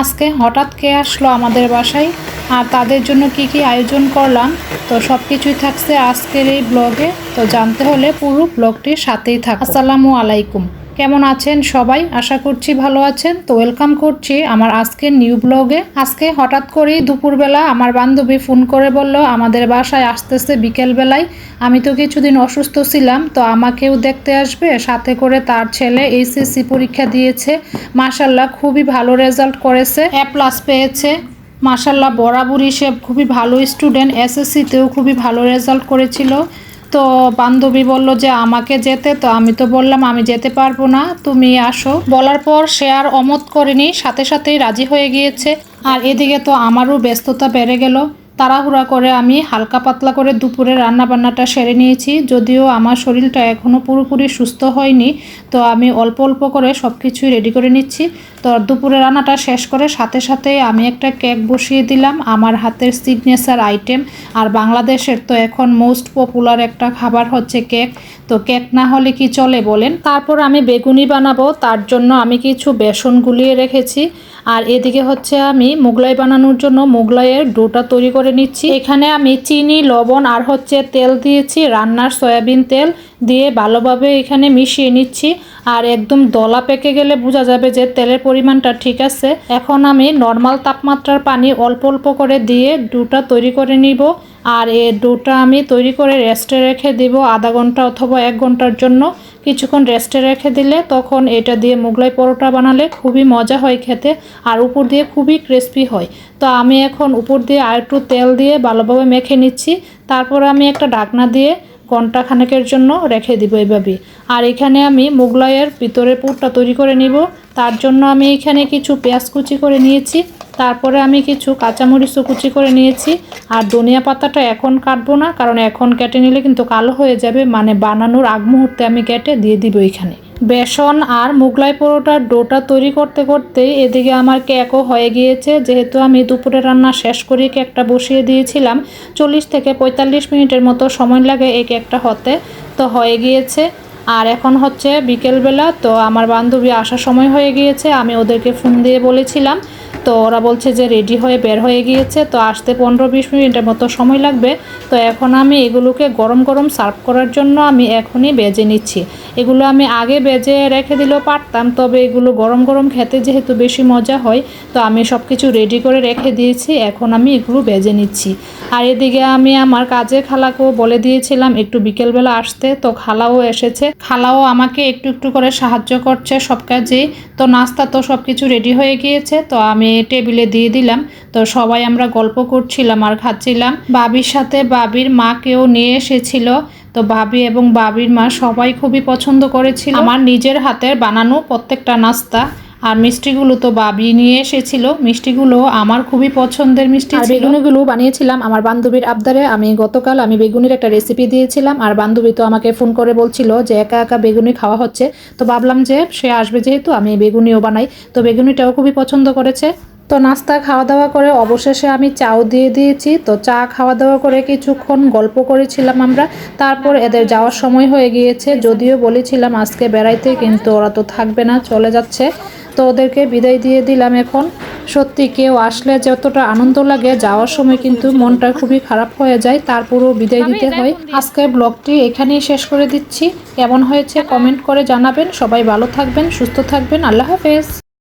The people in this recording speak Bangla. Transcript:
আজকে হঠাৎ কে আসলো আমাদের বাসায় আর তাদের জন্য কি কি আয়োজন করলাম, তো সব কিছুই থাকছে আজকের এই ব্লগে। তো জানতে হলে পুরো ব্লগটির সাথেই থাকুন। আসসালামু আলাইকুম, কেমন আছেন সবাই? আশা করছি ভালো আছেন। তো ওয়েলকাম করছি আমার আজকের নিউ ব্লগে। আজকে হঠাৎ করেই দুপুরবেলা আমার বান্ধবী ফোন করে বলল আমাদের বাসায় আসতেছে বিকেলবেলায়। আমি তো কিছুদিন অসুস্থ ছিলাম, তো আমাকেও দেখতে আসবে, সাথে করে তার ছেলে এইচএসসি পরীক্ষা দিয়েছে, মাশাল্লাহ খুবই ভালো রেজাল্ট করেছে, A+ পেয়েছে। মাশাল্লাহ বরাবরই সে খুবই ভালো স্টুডেন্ট, এসএসসিতেও খুবই ভালো রেজাল্ট করেছিল। তো বান্ধবী বলল যে আমাকে যেতে, তো আমি তো বললাম আমি যেতে পারবো না, তুমি আসো। বলার পর সে আর অমত করেনি, সাথে সাথেই রাজি হয়ে গিয়েছে। আর এদিকে তো আমারও ব্যস্ততা বেড়ে গেল, তাড়াহুড়া করে আমি হালকা পাতলা করে দুপুরে রান্নাবান্নাটা সেরে নিয়েছি। যদিও আমার শরীরটা এখনও পুরোপুরি সুস্থ হয়নি, তো আমি অল্প অল্প করে সব কিছুই রেডি করে নিচ্ছি। তো দুপুরে রান্নাটা শেষ করে সাথে সাথে আমি একটা কেক বসিয়ে দিলাম, আমার হাতের সিগনেচার আইটেম। আর বাংলাদেশের তো এখন মোস্ট পপুলার একটা খাবার হচ্ছে কেক, তো কেক না হলে কি চলে বলেন। তারপর আমি বেগুনি বানাবো, তার জন্য আমি কিছু বেসন গুলিয়ে রেখেছি। আর এদিকে হচ্ছে আমি মোগলাই বানানোর জন্য মোগলাইয়ের ডোটা তৈরি করে নিচ্ছি। এখানে আমি চিনি, লবণ আর হচ্ছে তেল দিয়েছি, রান্নার সয়াবিন তেল দিয়ে ভালোভাবে এখানে মিশিয়ে নিচ্ছি। আর একদম দলা পেকে গেলে বোঝা যাবে যে তেলের পরিমাণটা ঠিক আছে। এখন আমি নর্মাল তাপমাত্রার পানি অল্প অল্প করে দিয়ে ডোটা তৈরি করে নিব। আর এই ডোটা আমি তৈরি করে রেস্টে রেখে দিব আধা ঘন্টা অথবা 1 ঘন্টার জন্য। কিছুক্ষণ রেস্টে রেখে দিলে তখন এটা দিয়ে মোগলাই পরোটা বানালে খুবই মজা হয় খেতে, আর উপর দিয়ে খুবই ক্রিস্পি হয়। তো আমি এখন উপর দিয়ে আর একটু তেল দিয়ে ভালোভাবে মেখে নিচ্ছি। তারপর আমি একটা ঢাকনা দিয়ে ঘন্টা খানেকের জন্য রেখে দিব এইভাবে। আর এখানে আমি মোগলাইয়ের ভিতরে পুরটা তৈরি করে নিব। তার জন্য আমি এখানে কিছু পেঁয়াজ কুচি করে নিয়েছি, তারপরে আমি কিছু কাঁচামরিচও কুচি করে নিয়েছি। আর ধনিয়া পাতাটা এখন কাটবো না, কারণ এখন কেটে নিলে কিন্তু কালো হয়ে যাবে, মানে বানানোর আগ মুহূর্তে আমি কেটে দিয়ে দিব এখানে। বেসন আর মোগলাই পরোটার ডোটা তৈরি করতে করতে এদিকে আমার কেকও হয়ে গিয়েছে। যেহেতু আমি দুপুরে রান্না শেষ করে কেকটা বসিয়ে দিয়েছিলাম, 40 থেকে 45 মিনিটের মতো সময় লাগে এই কেকটা হতে, তো হয়ে গিয়েছে। আর এখন হচ্ছে বিকেলবেলা, তো আমার বান্ধবী আসার সময় হয়ে গিয়েছে। আমি ওদেরকে ফোন দিয়ে বলেছিলাম, তো ওরা বলছে যে রেডি হয়ে বের হয়ে গিয়েছে, তো আসতে 15-20 মিনিটের মতো সময় লাগবে। তো এখন আমি এগুলোকে গরম গরম সার্ভ করার জন্য আমি এখনই ভেজে নিচ্ছি। এগুলো আমি আগে ভেজে রেখে দিলেও পারতাম, তবে এগুলো গরম গরম খেতে যেহেতু বেশি মজা হয়, তো আমি সব কিছু রেডি করে রেখে দিয়েছি। এখন আমি এগুলো ভেজে নিচ্ছি। আর এদিকে আমি আমার কাজের খালাকেও বলে দিয়েছিলাম একটু বিকেলবেলা আসতে, তো খালাও এসেছে। খালাও আমাকে একটু একটু করে সাহায্য করছে সব কাজেই। তো নাস্তা তো সব কিছু রেডি হয়ে গিয়েছে, তো আমি টেবিলে দিয়ে দিলাম। তো সবাই আমরা গল্প করছিলাম আর খাচ্ছিলাম। বাবির সাথে বাবির মাকেও নিয়ে এসেছিল, তো ভাবি এবং বাবির মা সবাই খুবই পছন্দ করেছিল আমার নিজের হাতের বানানো প্রত্যেকটা নাস্তা। আর মিষ্টিগুলো তো বাবি নিয়ে এসেছিল, মিষ্টিগুলো আমার খুবই পছন্দের মিষ্টি ছিল। বেগুনিগুলো বানিয়েছিলাম আমার বান্ধবীর আবদারে। গতকাল আমি বেগুনির একটা রেসিপি দিয়েছিলাম, আর বান্ধবী তো আমাকে ফোন করে বলছিল যে একা একা বেগুনি খাওয়া হচ্ছে, তো ভাবলাম যে সে আসবে যেহেতু আমি বেগুনিও বানাই, তো বেগুনিটাও খুবই পছন্দ করেছে। তো নাস্তা খাওয়া দাওয়া করে অবশেষে আমি চাও দিয়ে দিয়েছি। তো চা খাওয়া দাওয়া করে কিছুক্ষণ গল্প করেছিলাম আমরা, তারপর এদের যাওয়ার সময় হয়ে গিয়েছে। যদিও বলেছিলাম আজকে বেড়াইতে, কিন্তু ওরা তো থাকবে না, চলে যাচ্ছে। তো ওদেরকে বিদায় দিয়ে দিলাম এখন। সত্যি কেউ আসলে যতটা আনন্দ লাগে, যাওয়ার সময় কিন্তু মনটা খুবই খারাপ হয়ে যায়, তারপরও বিদায় দিতে হয়। আজকের ব্লগটি এখানেই শেষ করে দিচ্ছি। কেমন হয়েছে কমেন্ট করে জানাবেন। সবাই ভালো থাকবেন, সুস্থ থাকবেন। আল্লাহ হাফেজ।